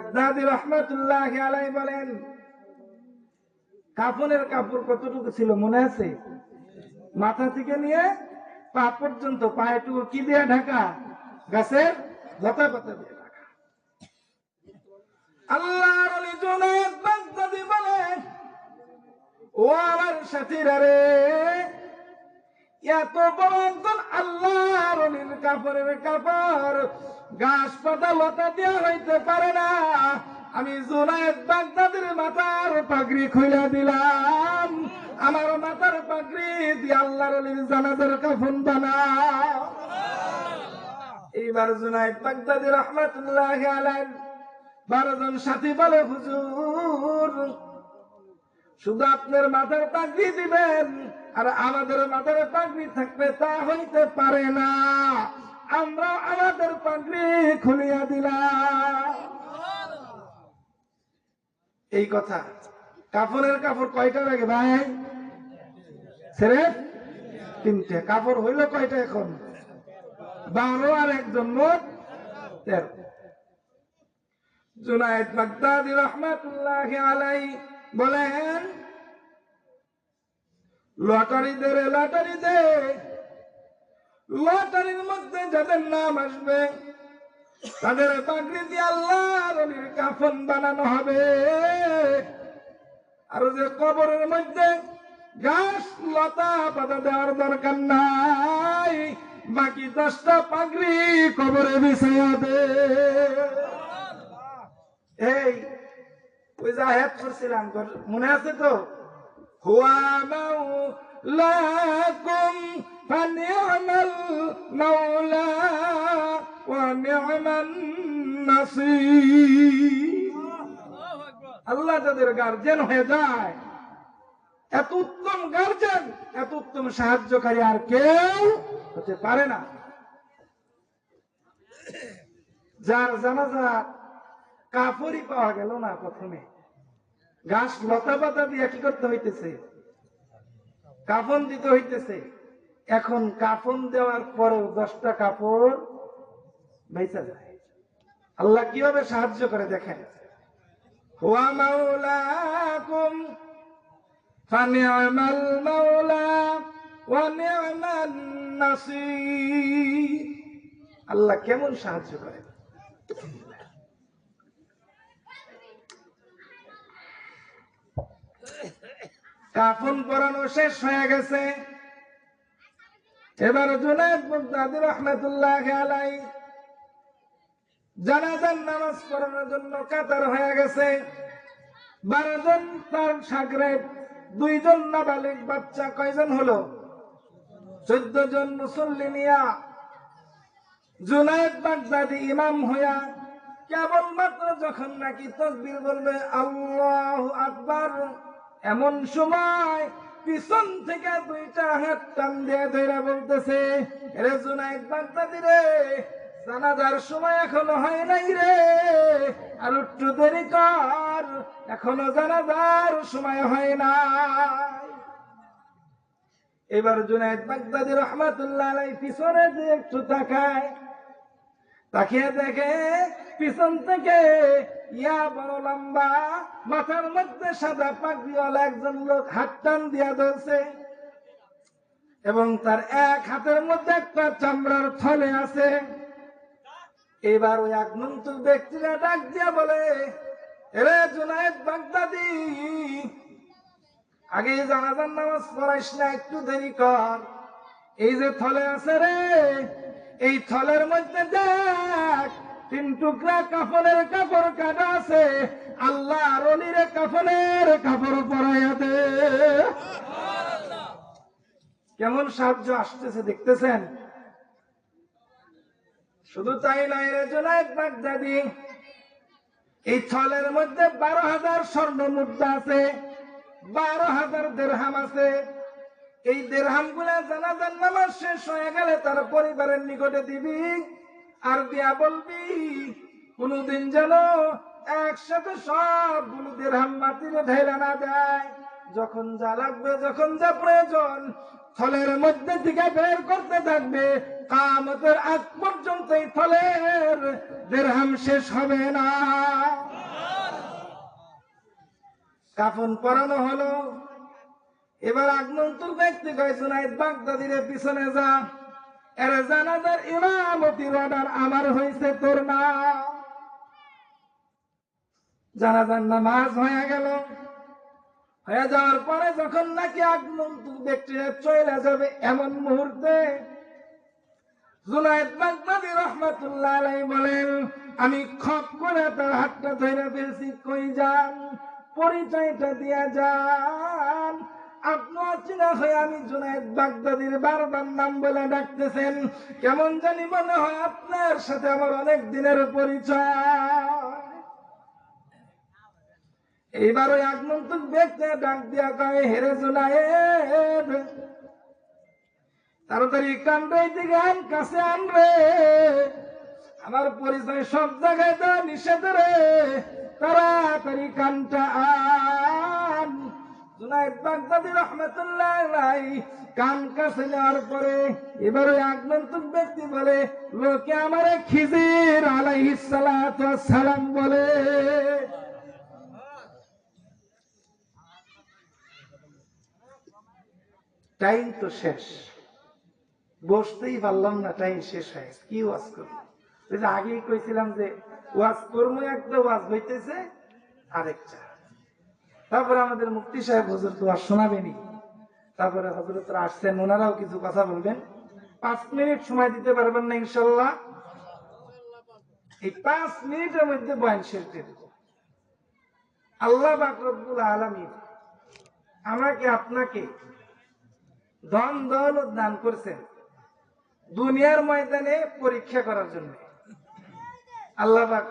Baghdadi রহমাতুল্লাহি আলাইহি বলেন, কাফনের কাপড় কতটুকু ছিল মনে আছে? মাথা থেকে নিয়ে পা পর্যন্ত, পায়েটুকু কি দিয়ে ঢাকা? গাছের লতা পাতা দিয়ে ঢাকা। আল্লাহর ওলি জুনায়েদ বাগদাদী বলেন, ও আমার সাথীরা রে, এত বড় একজন আল্লাহর ওলির কাপড়ের কাপড় গাছ পাতা লতা দিয়ে হইতে পারে না। আমি জুনায়েদ বাগদাদীর মাথার পাগড়ি খুলে দিলাম, আমার মাথার পাগড়ি দিয়ে আল্লাহর ওলির জানাজার কাফন বানাও। এইবার জুনায়েদ বাগদাদী রহমাতুল্লাহি আলাইহি 12 জন সাথী বলে, হুজুর শুধু আপনার মাথার পাগড়ি দিবেন আর আমাদের মাথার পাগড়ি থাকবে তা হইতে পারে না, আমরা আমাদের পাগড়ি খুলিয়া দিলাম। এই কথা। কাফনের কাপড় কয়টা লাগে ভাই? ছেড়ে 3টে। কাপড় হইল কয়টা এখন? 12 আর একজন মোট 13। জুনায়েদ বাগদাদী রহমাতুল্লাহি আলাইহি বলেন, লটারি দে রে লটারি দে, লটারির মধ্যে যাদের নাম আসবে তাদের পাগড়ি দিয়ে আল্লাহর ওলির কাফন বানানো হবে। আর যে কবরের মধ্যে ঘাস লতা পাতা দেওয়ার দরকার নাই, বাকি 10টা পাগড়ি কবরে বিছাইয়া দে। এই ওই যে আয়াত করছিলাম মনে আছে তো? হুয়া মাওলাকুম ফানি'মাল মাওলা ওয়া নি'মান নাসীর। আল্লাহ যাদের গার্জিয়ান হয়ে যায়, এত উত্তম গার্জিয়ান, এত উত্তম সাহায্যকারী আর কেউ হতে পারে না। যার জানাজা কাফনই পাওয়া গেল না, প্রথমে ঘাস লতা পাতা দিয়ে কি করতে হইতেছে? কাফন দিতে হইতেছে। এখন কাফন দেওয়ার পরেও 10টা কাপড় বেঁচে যায়। আল্লাহ কিভাবে সাহায্য করে দেখেন। হুয়া মাওলাকুম ফানি'মাল মাওলা ওয়া নি'মান নাসীর। আল্লাহ কেমন সাহায্য করে। কাফন পরানো শেষ হয়ে গেছে। এবার জুনায়েদ বাগদাদী রহমাতুল্লাহি আলাইহি জানাজার নামাজ পড়ানোর জন্য কাতার হয়ে গেছে। 12 জন তার শাগরেদ, 2 জন নাবালিগ বাচ্চা, কয়জন হলো? 14 জন মুসল্লি নিয়া জুনায়েদ বাগদাদী ইমাম হইয়া কেবলমাত্র যখন নাকি তাকবীর বলবে আল্লাহু আকবার, এমন সময় পিছন থেকে 2টা হাত টান দিয়ে ধরে বলতেছে, রে জুনায়েদ বাগদাদী রে, জানাজার সময় এখনো হয় নাই রে, আর একটু দেরি কর, এখনো জানাজার সময় হয় নাই। এবার জুনায়েদ বাগদাদী রহমাতুল্লাহ আলাইহি পিছনে যে একটু তাকায়, তাকিয়ে দেখে পিছন থেকে ইয়া বড় লম্বা, মাথার মধ্যে সাদা পাগড়িওয়ালা একজন লোক হাত টান দিয়া ধরছে, এবং তার এক হাতের মধ্যে একটা চামড়ার থলে আছে। এবার ওই আগন্তুক ব্যক্তিরা ডাক দিয়া বলে, রে জুনায়েদ বাগদাদী, আগে জানাজার নামাজ পড়াইস না, একটু দেরি কর। এই যে থলে আছে রে, এই থলের মধ্যে দেখ 3 টুকরা কাফনের কাপড় কাটা আছে, আল্লাহর ওলির কাফনের কাপড় পরাইয়া দে। কেমন সাহায্য আসতেছে দেখতেছেন? শুধু তাই নয় রে জুনায়েদ বাগদাদী, এই থলের মধ্যে 12,000 স্বর্ণ মুদ্রা আছে, 12,000 দিরহাম আছে। এই দিরহাম গুলা জানাজার নামাজ শেষ হয়ে গেলে তার পরিবারের নিকটে দিবি, আর দিয়া বলবি কোনদিন যেন একসাথে সবগুলো দিরহাম মাটিতে ঢেলে না দেয়। যখন যা লাগবে, যখন যা প্রয়োজন, থলের মধ্যে থেকে বের করতে থাকবে, কিয়ামতের আগ পর্যন্ত এই থলের দিরহাম শেষ হবে না। কাফন পরানো হলো। এবার আগন্তুক ব্যক্তি কয় জুনায়েদ বাগদাদির পিছনে যা, এর জানাজার ইমামতির অর্ডার আমার হইছে, তোর না। জানাজার নামাজ হয়ে গেল। হয়ে যাওয়ার পরে যখন নাকি আগন্তুক ব্যক্তিরা চলে যাবে, এমন মুহূর্তে জুনায়েদ বাগদাদী রাহমাতুল্লাহ আলাইহি বলেন, আমি খপ করে তার হাতটা ধরে ফেলছি, কই যান, পরিচয়টা দিয়া যান। আপনার চিনা হয়ে আমি জুনায়েদ বাগদাদীর বারবার নাম বলে ডাকতেছেন, কেমন জানি মনে হয় আপনার সাথে আমার অনেক দিনের পরিচয়। এইবার ওই আগন্তুক ব্যক্তি ডাক দিয়া কয়, হেরে জুনায়েদ, তাড়াতাড়ি কানরে দিকে আন, কাছে আনরে, আমার পরিচয় সব জায়গায় দেওয়া নিষেধ রে, তাড়াতাড়ি কানটা আন। জুনায়েদ বাগদাদী রাহমাতুল্লাহ আলাইহি কান কাছে নেওয়ার পরে এবার ওই আগন্তুক ব্যক্তি বলে, লোকে আমারে খিজির আলাইহিস সালাতু ওয়াস সালাম বলে। টাইম তো শেষ, বসতেই পারলাম না, টাইম শেষ হয়ে কি ওয়াজ করবো। আগেই কইছিলাম যে ওয়াজ করবো, একটা ওয়াজ হইতেছে আরেকটা। তারপরে আমাদের মুফতি সাহেব হুজুর তো আর শোনাবেনি, তারপরে হযরতরা আসছেন, ওনারাও কিছু কথা বলবেন। 5 মিনিট সময় দিতে পারবেন না ইনশাআল্লাহ? এই 5 মিনিটের মধ্যে বয়ান শেষ দিয়ে দেব। আল্লাহ পাক রব্বুল আলামিন আমাকে আপনাকে ধন দৌলত দান করছেন দুনিয়ার ময়দানে পরীক্ষা করার জন্য। আল্লাহ পাক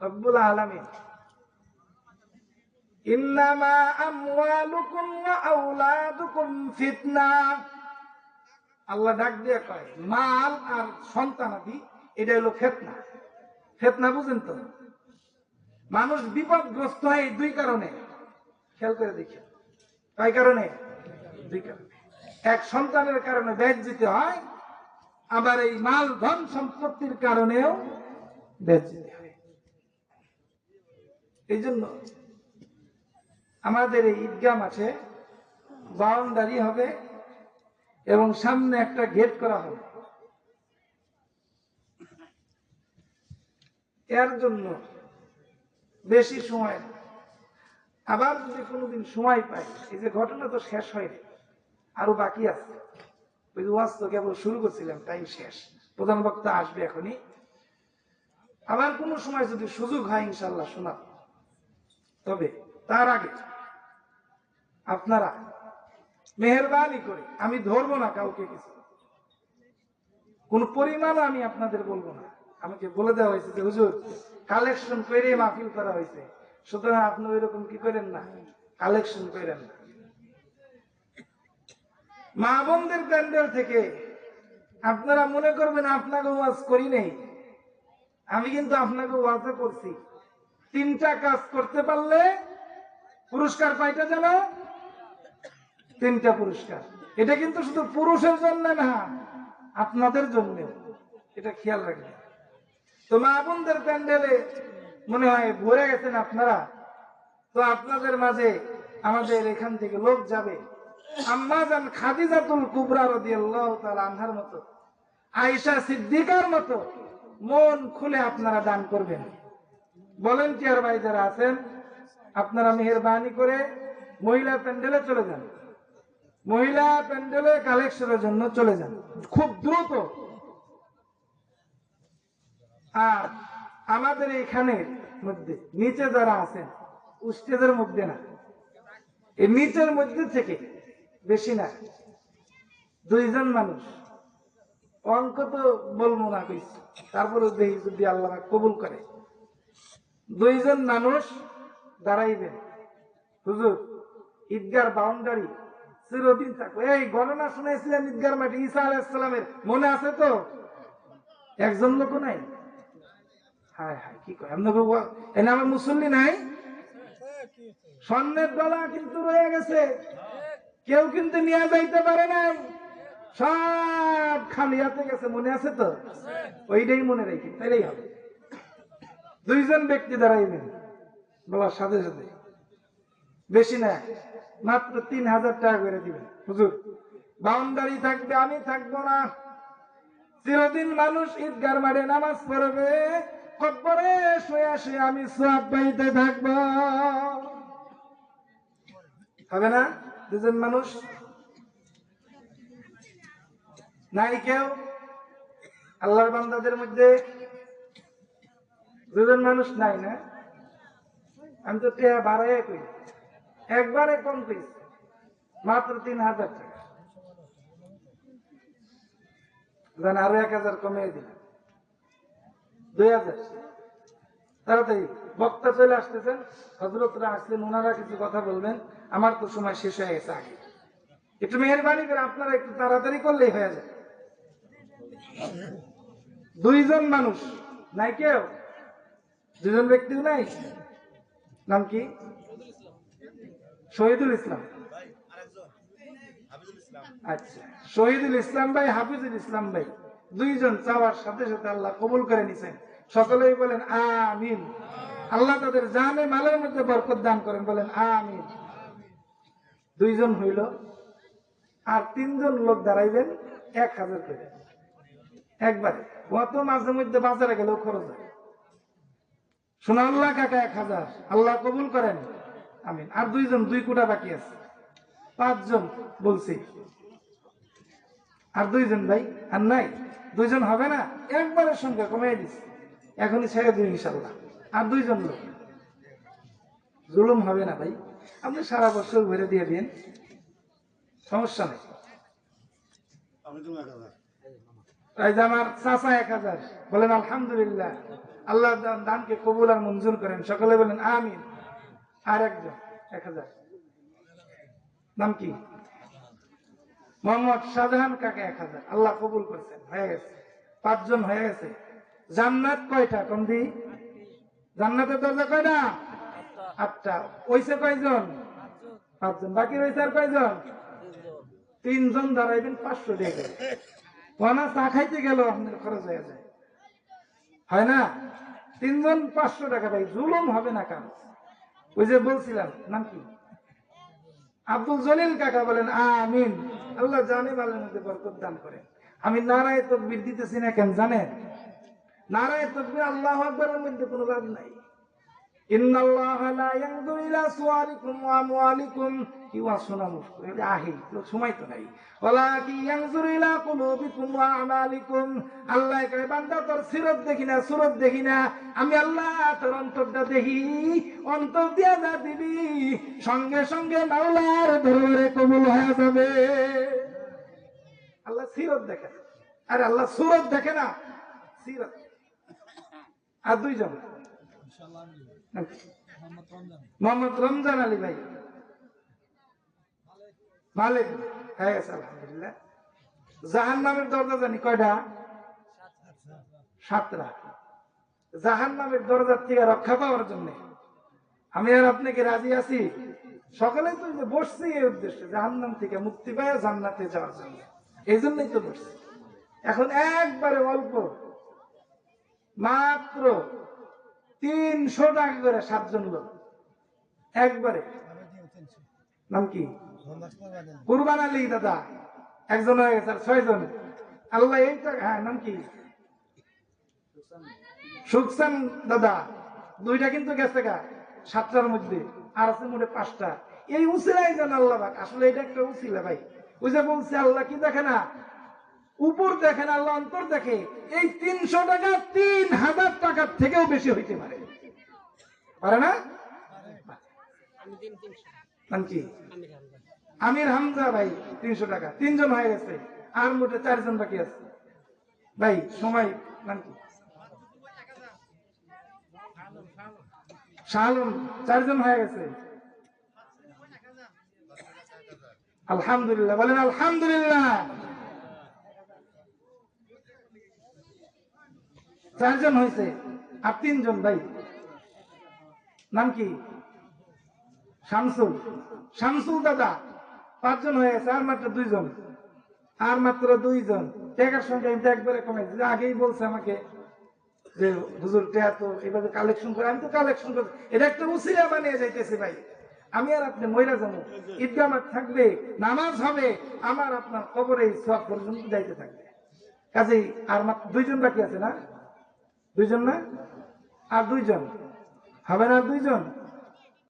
রব্বুল আলামিন, ইন্নামা আমওয়ালুকুম ওয়া আওলাদুকুম ফিতনা, আল্লাহ ডাক দিয়ে কয় মাল আর সন্তানাদি এটা হলো ফিতনা। ফিতনা বুঝেন তো? মানুষ বিপদগ্রস্ত হয় এই দুই কারণে, খেয়াল করে দেখি। কয় কারণে? দুই কারণে। এক, সন্তানের কারণে বেজ্জিত হয়, আবার এই মাল ধন সম্পত্তির কারণেও বেজ্জিত হয়। এই জন্য আমাদের এই ঈদগাহ মাঠে বাউন্ডারি হবে এবং সামনে একটা গেট করা হবে। এর জন্য বেশি সময়, আবার যদি কোনোদিন সময় পাই, এই যে ঘটনা তো শেষ হয়নি, আরো বাকি আছে। ওই ওয়াজ তো কেবল শুরু করছিলাম, টাইম শেষ, প্রধান বক্তা আসবে এখনই। আবার কোনো সময় যদি সুযোগ হয় ইনশাল্লাহ শোনাব। তবে তার আগে আপনারা মেহেরবানি করে, আমি ধরবো না কাউকে কিছু, কোন পরিমাণ আমি আপনাদের বলবো না। আমাকে বলে দেওয়া হয়েছে যে হুজুর কালেকশন করে মাহফিল করা হয়েছে, সুতরাং আপনি ওই রকম কি করেন না, কালেকশন করেন না। মা বোনদের প্যান্ডেল থেকে আপনারা মনে করবেন আপনাকে ওয়াজ করি নেই, আমি কিন্তু আপনাকে ওয়াজও করছি। 3টা কাজ করতে পারলে পুরস্কার পাইটা জানো? 3টা পুরস্কার। এটা কিন্তু শুধু পুরুষের জন্য না, আপনাদের জন্য, এটা খেয়াল রাখবেন। তো মা বোনদের প্যান্ডেলে মনে হয় ভরে গেছেন আপনারা, তো আপনাদের মাঝে আমাদের এখান থেকে লোক যাবে আম্মা জান খাদিজাতুল কুবরা রাদিয়াল্লাহু তাআলা আনহার মতো, আয়েশা সিদ্দিকার মতো মন খুলে আপনারা দান করবেন। ভলান্টিয়ার ভাই যারা আছেন, আপনারা মেহেরবানি করে মহিলা প্যান্ডেলে চলে যান, মহিলা প্যান্ডেলে কালেকশনের জন্য চলে যান খুব দ্রুত। আর আমাদের এখানে মধ্যে নিচে যারা আছেন, স্টেজের মধ্যে না, এই নিচের মধ্যে থেকে বেশি না, 2 জন মানুষ, অঙ্ক তো বলবো না কইছি, তারপরে দেখি যদি আল্লাহ কবুল করে, 2 জন মানুষ দাঁড়াইবেন। হুজুর ঈদগার বাউন্ডারি চিরদিন থাকবে। এই গণনা শুনেছিলেন ঈদগার মাঠে ঈসা আলাইহিস সালামের, মনে আছে তো? একজন লোক নাই। হায় হায়, কি কয় এনে আমার মুসল্লি নাই? স্বর্ণের ডলা কিন্তু রয়ে গেছে, কেউ কিন্তু নিয়ে যাইতে পারে নাই, সব খালি হাতে গেছে, মনে আছে তো? ওইটাই মনে রাখি, তাইলেই হবে। 2 জন ব্যক্তি দাঁড়াইবেন বলার সাথে সাথে বেশি না, মাত্র 3000 টাকা করে দিবেন হুজুর। বাউন্ডারি থাকবে, আমি থাকবো না। চিরদিন মানুষ ঈদগার মাঠে নামাজ পড়বে, কবরে শুয়ে শুয়ে আমি সওয়াব পাইতে থাকবো। হবে না? দুজন মানুষ নাই কেউ আল্লাহর বান্দাদের মধ্যে দুজন মানুষ নাই না? আমি তো টেয়া বাড়াই কই, একবারে কম পেয়েছি, মাত্র 3000 টাকা। আরো 1000 কমিয়ে দিলাম, 2000। তাড়াতাড়ি বক্তা চলে আসতেছেন, হযরতরা আসলেন, ওনারা কিছু কথা বলবেন, আমার তো সময় শেষ হয়ে গেছে আগে। একটু মেহেরবানি করে আপনারা একটু তাড়াতাড়ি করলেই হয়ে যায়। দুইজন মানুষ নাই কেউ, দুজন ব্যক্তিও নাই। নাম কি? শহীদুল ইসলাম। আচ্ছা, শহীদুল ইসলাম ভাই, হাফিজুল ইসলাম ভাই, দুইজন চাওয়ার সাথে সাথে আল্লাহ কবুল করে নিছেন। সকলেই বলেন আমিন। আল্লাহ তাদের জানে মালের মধ্যে বরকত দান করেন, বলেন আমিন। দুইজন হইল, আর 3জন লোক দাঁড়াইবেন 1000 করে একবারে। কত মাঝে মধ্যে বাজারে গেলেও খরচ হয়। সোনাউল্লাহ কাকা 1000, আল্লাহ কবুল করেন, আমিন। আর 2জন, 2 কোটা বাকি আছে, 5জন বলছি। আর 2জন ভাই, আর নাই, 2জন হবে না, একবারের সংখ্যা কমিয়ে দিচ্ছি, এখনই ছেড়ে দিন ইনশাল্লাহ। আর 2জন লোক, জুলুম হবে না ভাই, আপনি সারা বছর ভরে দিয়ে দিন, সমস্যা নেই। আমার চাচা 1000, বলেন আলহামদুলিল্লাহ, আল্লাহ দানকে কবুল আর মঞ্জুর করেন, সকলে বলেন আমিন। আর একজন 1000, নাম কি? মোহাম্মদ শাহজাহান কাকা 1000, আল্লাহ কবুল করছেন, হয়ে গেছে, 5জন হয়ে গেছে। জান্নাত কয়টা কম দি? জান্নাতের দরজা কয়টা? 8টা। ওইসে কয়জন? 5জন। বাকি রয়েছে আর কয়জন? 3জন দাঁড়াইবেন 500 টাকা। ওনা চা খাইতে গেল আপনার খরচ হয়ে যায়, হয় না? 3জন 500 টাকা ভাই, জুলুম হবে না কাজ। ওই যে বলছিলাম, নাম কি? আব্দুল জলিল কাকা, বলেন আমিন। আল্লাহ জানে মালের মধ্যে বরকত দান করেন। আমি নারায়ে তাকবীর দিতেছি না কেন জানেন? নারায়ে তাকবীর আল্লাহু আকবারের মধ্যে কোনো লাভ নাই। ইন্নাল্লাহা লা ইয়ানজুরু ইলা সুওয়ারিকুম ওয়া আমওয়ালিকুম, কি ওয়া শোনা মুশকিল, এটা আহি সময় তো নাই। ওয়ালাকিন ইয়ানজুরু ইলা কুলুবিকুম ওয়া আমালিকুম, আল্লাহ কয় বান্দা তোর সিরত দেখি না, সুরত দেখি না, আমি আল্লাহ তোর অন্তরটা দেখি। অন্তর দিয়া যা দিবি, সঙ্গে সঙ্গে মাওলার দরবারে কবুল হয়ে যাবে। আল্লাহ সিরত দেখে, আরে আল্লাহ সুরত দেখে না, সিরত। আর 2জন, মোহাম্মদ রমজান আলী ভাই, মালিক হয়ে গেছে আলহামদুলিল্লাহ। জাহান্নামের দরজা জানি কয়টা? 7টা। জাহান্নামের দরজার থেকে রক্ষা পাওয়ার জন্য আমি আর আপনি কি রাজি আছি? সকলেই তো বসছি এই উদ্দেশ্যে, জাহান্নাম থেকে মুক্তি পায় জান্নাতে যাওয়ার জন্য, এই জন্যই তো বসছি। এখন একবারে অল্প, মাত্র 300 টাকা করে 7জন লোক একবারে। নাম কি? কুরবান আলী দাদা, একজন হয়ে গেছে, আর 6জন। আল্লাহ এইটা, হ্যাঁ নাম কি? সুকসান দাদা, 2টা কিন্তু গেছে গা 7টার মধ্যে, আর আছে মোটে 5টা। এই উসিলাই যেন আল্লাহ পাক, আসলে এটা একটা উসিলা ভাই। ওই যে বলছে আল্লাহ কি দেখে না, উপর দেখেন, আল্লাহ অন্তর দেখে। এই 300 টাকা 3000 টাকার থেকেও বেশি হইতে পারে, পারে না? নাম কি? আমির হামজা ভাই, 300 টাকা, 3জন হয়ে গেছে, আর মোটে 4জন বাকি আছে ভাই। সময়, নাম কি? শাহ আলম, 4জন হয়ে গেছে, আলহামদুলিল্লাহ, বলেন আলহামদুলিল্লাহ। 4জন হয়েছে, আর 3জন ভাই। নাম কি? শামসুল, শামসুল দাদা, 5জন হয়ে গেছে, আর মাত্র 2জন, আর মাত্র 2জন। টাকার সংখ্যা কিন্তু একবারে কমে দিচ্ছে। আগেই বলছে আমাকে যে হুজুর টাকা তো এইভাবে কালেকশন করে, আমি তো কালেকশন করি, এটা একটা উসিলা বানিয়ে যাইতেছি ভাই। আমি আর আপনি মইরা যাবো, ঈদগাহ মাঠ থাকবে, নামাজ হবে, আমার আপনার কবরে এই সওয়াব পর্যন্ত যাইতে থাকবে। কাজেই আর মাত্র 2 জন বাকি আছে না? 2 জন না? আর 2 জন হবে না? আর 2 জন